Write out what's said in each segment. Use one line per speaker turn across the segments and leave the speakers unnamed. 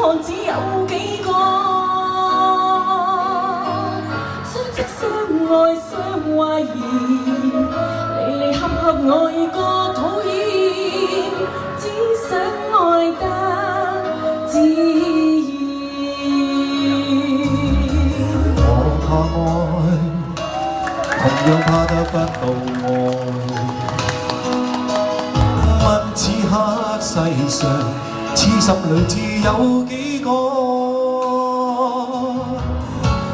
看只有幾個，相識相愛相懷疑，離離合合愛過討厭，只想愛得自然。
我怕愛，同樣怕得不到愛。問此刻世上，痴心裏自有幾個？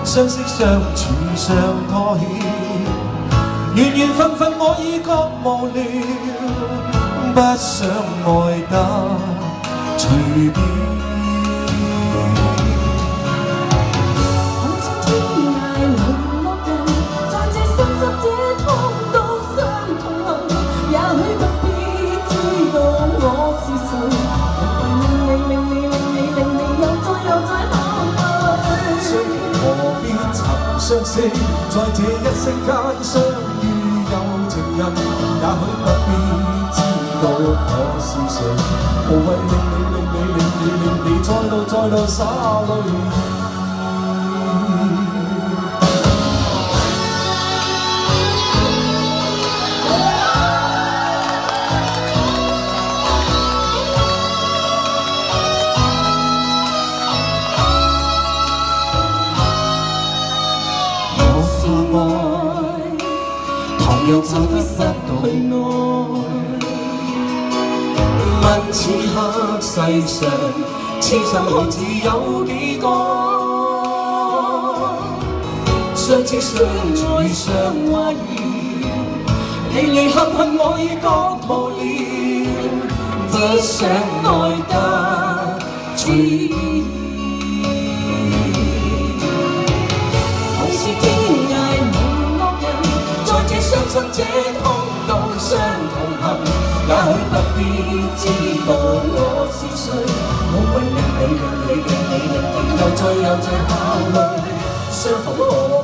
相識相處相拖欠，緣緣分分我已覺無聊，不想愛得隨便。相識在這一息間相遇有情人，也許不必知道我是誰，無謂令你再度灑淚。同樣怕得失到愛，問此刻世上痴心漢子有幾個？相識相愛相懷疑，離離合合我已覺無聊，只想愛得自然。相信這通道相同行，也許不必知道我是誰，無謂令你又再考慮，相逢何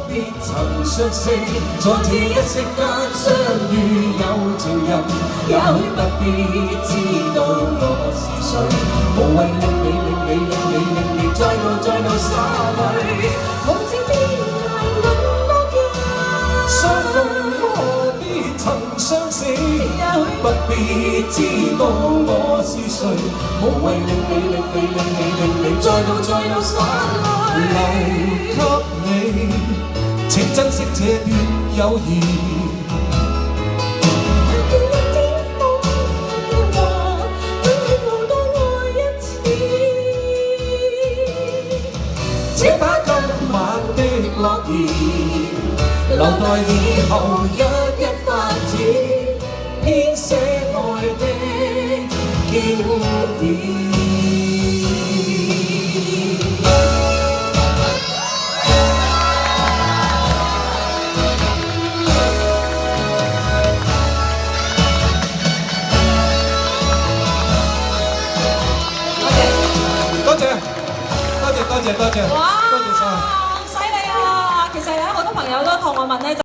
必曾相識，在這一息間相遇有情人，也許不必知道我是誰，無謂令你再度灑淚，無知天涯淪落人，相逢曾相識，不必知道我是誰，無謂令你再度灑淚。留給你，請珍惜這段友誼。這把今晚的諾言，留待以後一發展，編寫愛的經典。多謝，多謝晒。
犀利啊！其實有好多朋友都同我問咧。